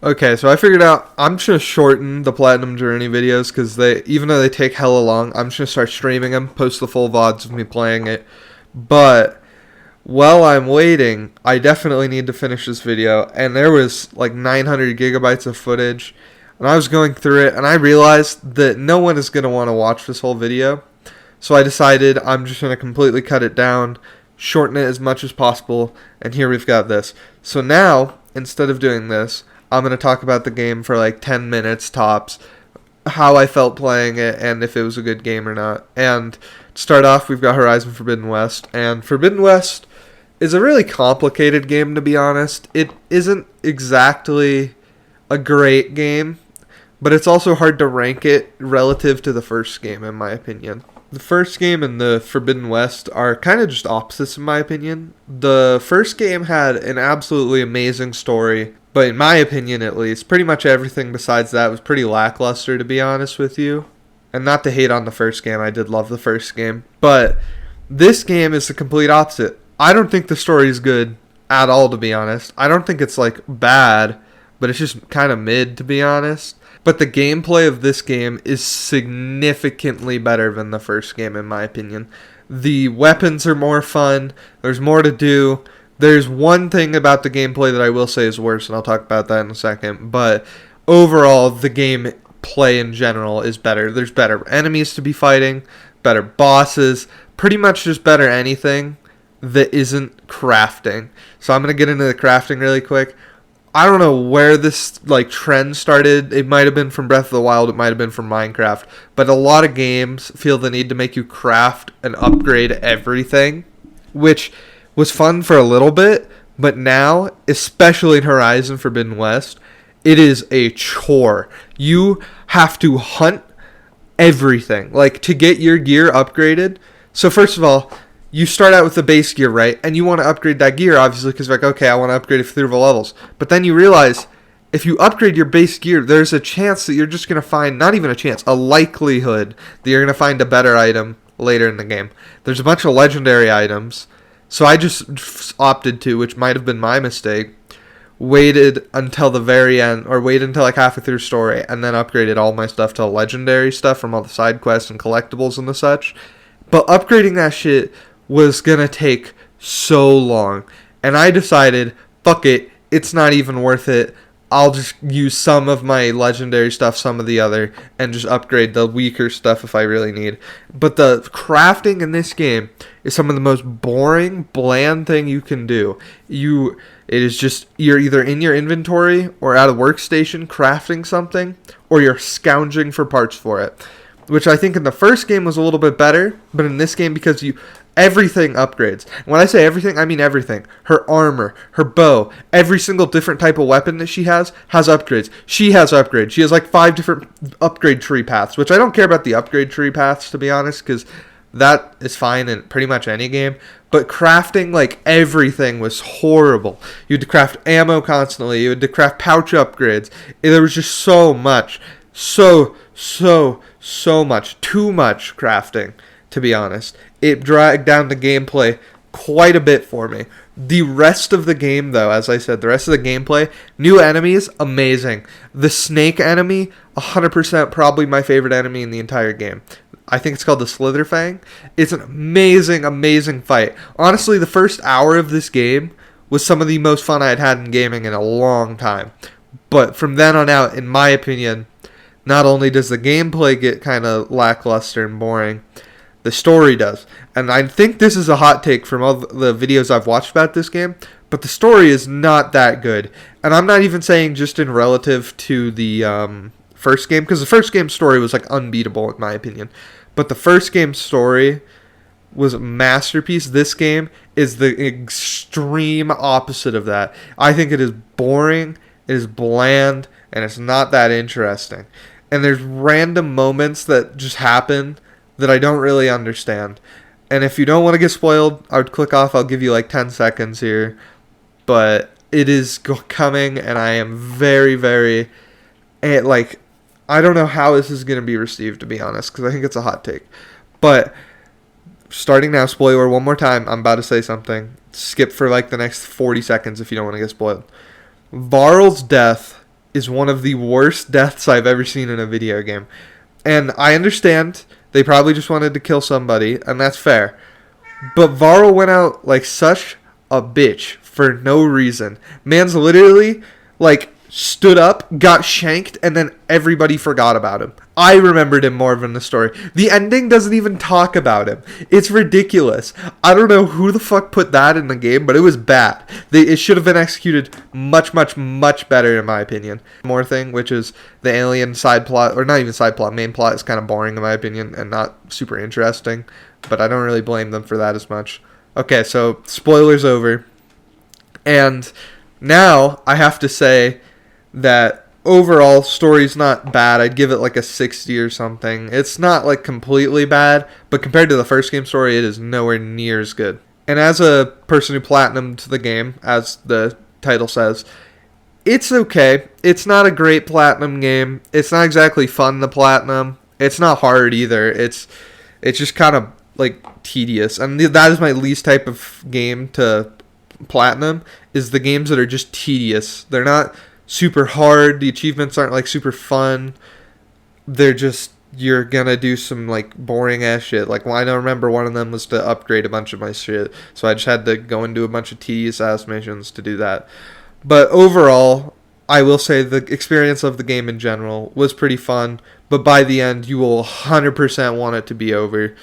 Okay, so I figured out I'm just gonna shorten the Platinum Journey videos because even though they take hella long, I'm just gonna start streaming them, post the full VODs of me playing it. But while I'm waiting, I definitely need to finish this video, and there was like 900 gigabytes of footage, and I was going through it, and I realized that no one is gonna want to watch this whole video, so I decided I'm just gonna completely cut it down, shorten it as much as possible, and here we've got this. So now, instead of doing this, I'm going to talk about the game for like 10 minutes tops, how I felt playing it, and if it was a good game or not. And to start off, we've got Horizon Forbidden West. And Forbidden West is a really complicated game, to be honest. It isn't exactly a great game, but it's also hard to rank it relative to the first game, in my opinion. The first game and the Forbidden West are kind of just opposites, in my opinion. The first game had an absolutely amazing story, but in my opinion, at least, pretty much everything besides that was pretty lackluster, to be honest with you. And not to hate on the first game, I did love the first game. But this game is the complete opposite. I don't think the story is good at all, to be honest. I don't think it's, like, bad, but it's just kind of mid, to be honest. But the gameplay of this game is significantly better than the first game, in my opinion. The weapons are more fun. There's more to do. There's one thing about the gameplay that I will say is worse, and I'll talk about that in a second. But overall, the gameplay in general is better. There's better enemies to be fighting, better bosses, pretty much just better anything that isn't crafting. So I'm going to get into the crafting really quick. I don't know where this trend started. It might have been from Breath of the Wild. It might have been from Minecraft. But a lot of games feel the need to make you craft and upgrade everything, which was fun for a little bit, but now, especially in Horizon Forbidden West, it is a chore. You have to hunt everything, to get your gear upgraded. So first of all, you start out with the base gear, right? And you want to upgrade that gear, obviously, because okay, I want to upgrade it through the levels. But then you realize, if you upgrade your base gear, there's a chance that you're just going to find, not even a chance, a likelihood that you're going to find a better item later in the game. There's a bunch of legendary items. So I just opted to, which might have been my mistake, waited until the very end, or waited until halfway through story, and then upgraded all my stuff to legendary stuff from all the side quests and collectibles and the such. But upgrading that shit was gonna take so long, and I decided, fuck it, it's not even worth it. I'll just use some of my legendary stuff, some of the other, and just upgrade the weaker stuff if I really need. But the crafting in this game is some of the most boring, bland thing you can do. It is just, you're either in your inventory or at a workstation crafting something, or you're scrounging for parts for it. Which I think in the first game was a little bit better, but in this game, because everything upgrades. When I say everything, I mean everything. Her armor, her bow, every single different type of weapon that she has upgrades. She has upgrades. She has 5 different upgrade tree paths, which I don't care about the upgrade tree paths, to be honest, because that is fine in pretty much any game. But crafting, everything was horrible. You had to craft ammo constantly. You had to craft pouch upgrades. There was just so much. So much. Too much crafting, to be honest. It dragged down the gameplay quite a bit for me. The rest of the game, though, as I said, the rest of the gameplay, new enemies, amazing. The snake enemy, 100% probably my favorite enemy in the entire game. I think it's called the Slitherfang. It's an amazing, amazing fight. Honestly, the first hour of this game was some of the most fun I had in gaming in a long time. But from then on out, in my opinion, not only does the gameplay get kind of lackluster and boring, the story does. And I think this is a hot take from all the videos I've watched about this game, but the story is not that good. And I'm not even saying just in relative to the first game, because the first game's story was unbeatable in my opinion. But the first game's story was a masterpiece. This game is the extreme opposite of that. I think it is boring, it is bland, and it's not that interesting. And there's random moments that just happen that I don't really understand. And if you don't want to get spoiled, I would click off. I'll give you 10 seconds here. But it is coming, and I am very, very, I don't know how this is going to be received, to be honest, because I think it's a hot take. But starting now, spoiler one more time. I'm about to say something. Skip for the next 40 seconds if you don't want to get spoiled. Varl's death is one of the worst deaths I've ever seen in a video game. And I understand they probably just wanted to kill somebody, and that's fair. But Varl went out like such a bitch for no reason. Man's literally like stood up, got shanked, and then everybody forgot about him. I remembered him more in the story. The ending doesn't even talk about him. It's ridiculous. I don't know who the fuck put that in the game, but it was bad. It should have been executed much, much, much better in my opinion. More thing, which is the alien side plot, or not even side plot, main plot is kind of boring in my opinion and not super interesting, but I don't really blame them for that as much. Okay, so spoilers over. And now I have to say that overall story's not bad. I'd give it like a 60 or something. It's not like completely bad, but compared to the first game story, it is nowhere near as good. And as a person who platinumed the game, as the title says, it's okay. It's not a great platinum game. It's not exactly fun to platinum. It's not hard either. It's just kind of like tedious. And that is my least type of game to platinum, is the games that are just tedious. They're not super hard. The achievements aren't like super fun. They're just, you're gonna do some like boring ass shit. Like, well, I don't remember one of them was to upgrade a bunch of my shit, so I just had to go and do a bunch of tedious ass missions to do that. But overall, I will say the experience of the game in general was pretty fun, but by the end you will 100% want it to be over,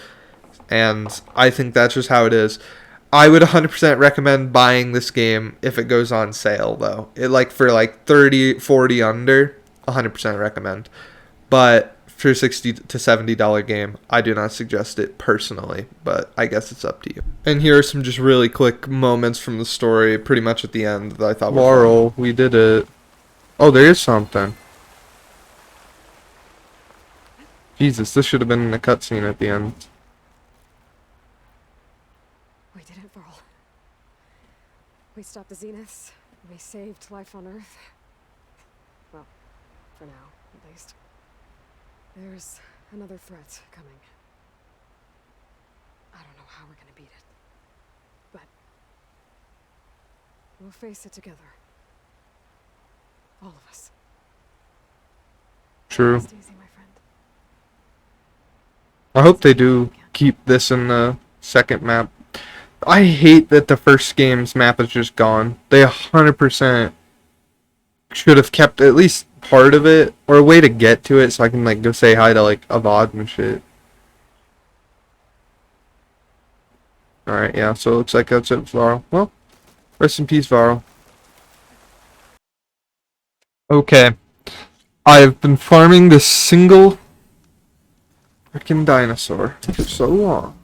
and I think that's just how it is. I would 100% recommend buying this game if it goes on sale, though. It like for like 30, 40 under, 100% recommend. But for a $60 to $70 game, I do not suggest it personally, but I guess it's up to you. And here are some just really quick moments from the story, pretty much at the end, that I thought were Laurel, we did it. Oh, there is something. Jesus, this should have been in the cutscene at the end. We did it, Varl. We stopped the Zeniths. We saved life on Earth. Well, for now, at least. There's another threat coming. I don't know how we're gonna beat it. But we'll face it together. All of us. True. Rest easy, my friend. I hope they do keep this in the second map. I hate that the first game's map is just gone. They 100% should have kept at least part of it, or a way to get to it so I can like go say hi to like Avad and shit. Alright, yeah, so it looks like that's it, Varl. Well, rest in peace, Varl. Okay. I've been farming this single freaking dinosaur for so long.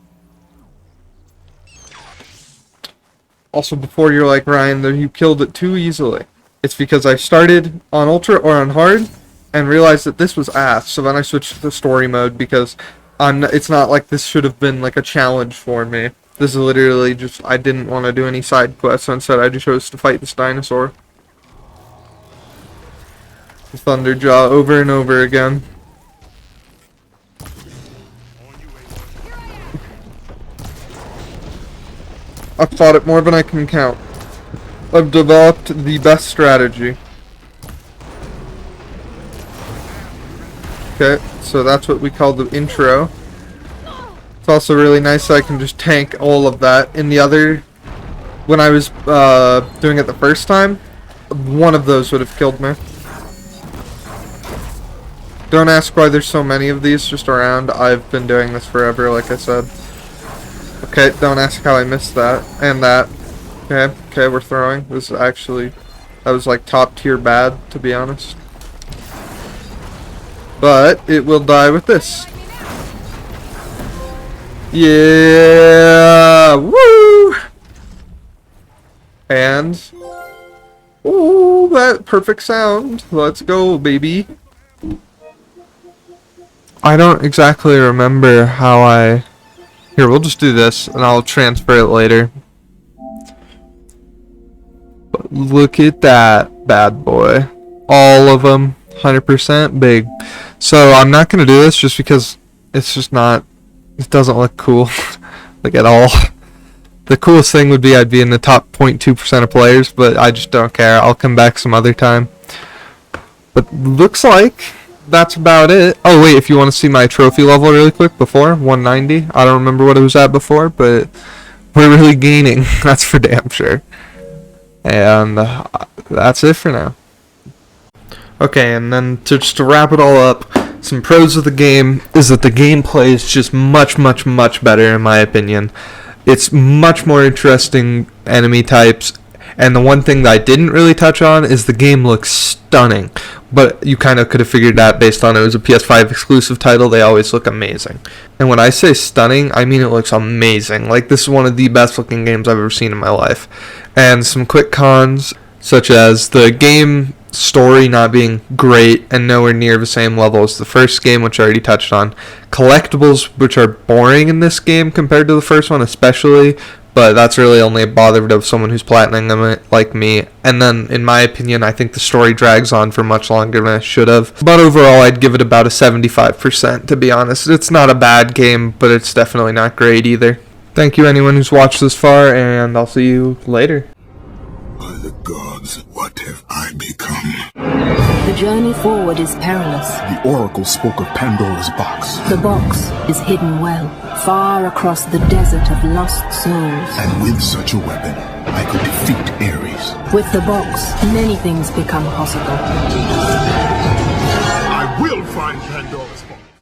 Also, before you're like, Ryan, that you killed it too easily. It's because I started on Ultra or on Hard and realized that this was ass. So then I switched to story mode because it's not like this should have been like a challenge for me. This is literally just, I didn't want to do any side quests, so instead I just chose to fight this dinosaur. The Thunderjaw over and over again. I've fought it more than I can count. I've developed the best strategy. Okay, so that's what we call the intro. It's also really nice that I can just tank all of that. In the other, when I was doing it the first time, one of those would have killed me. Don't ask why there's so many of these just around. I've been doing this forever, like I said. Okay, don't ask how I missed that. And that. Okay, we're throwing. This is actually, that was like top tier bad, to be honest. But it will die with this. Yeah! Woo! And, oh, that perfect sound. Let's go, baby. I don't exactly remember how I... Here, we'll just do this, and I'll transfer it later. But look at that bad boy. All of them, 100% big. So I'm not going to do this just because it's just not... It doesn't look cool. Like, at all. The coolest thing would be I'd be in the top 0.2% of players, but I just don't care. I'll come back some other time. But looks like that's about it. Oh wait, if you want to see my trophy level really quick before 190, I don't remember what it was at before, but we're really gaining. That's for damn sure. And that's it for now. Okay, and then just to wrap it all up, some pros of the game is that the gameplay is just much, much, much better in my opinion. It's much more interesting enemy types, and the one thing that I didn't really touch on is the game looks stunning. But you kind of could have figured that based on it was a PS5 exclusive title. They always look amazing. And when I say stunning, I mean it looks amazing. Like, this is one of the best looking games I've ever seen in my life. And some quick cons, such as the game story not being great and nowhere near the same level as the first game, which I already touched on. Collectibles, which are boring in this game compared to the first one especially, but that's really only a bother to someone who's platinum them like me. And then, in my opinion, I think the story drags on for much longer than it should have. But overall, I'd give it about a 75%, to be honest. It's not a bad game, but it's definitely not great either. Thank you anyone who's watched this far, and I'll see you later. By the gods, what have I become? The journey forward is perilous. The oracle spoke of Pandora's box. The box is hidden well, far across the desert of lost souls. And with such a weapon, I could defeat Ares. With the box, many things become possible. I will find Pandora's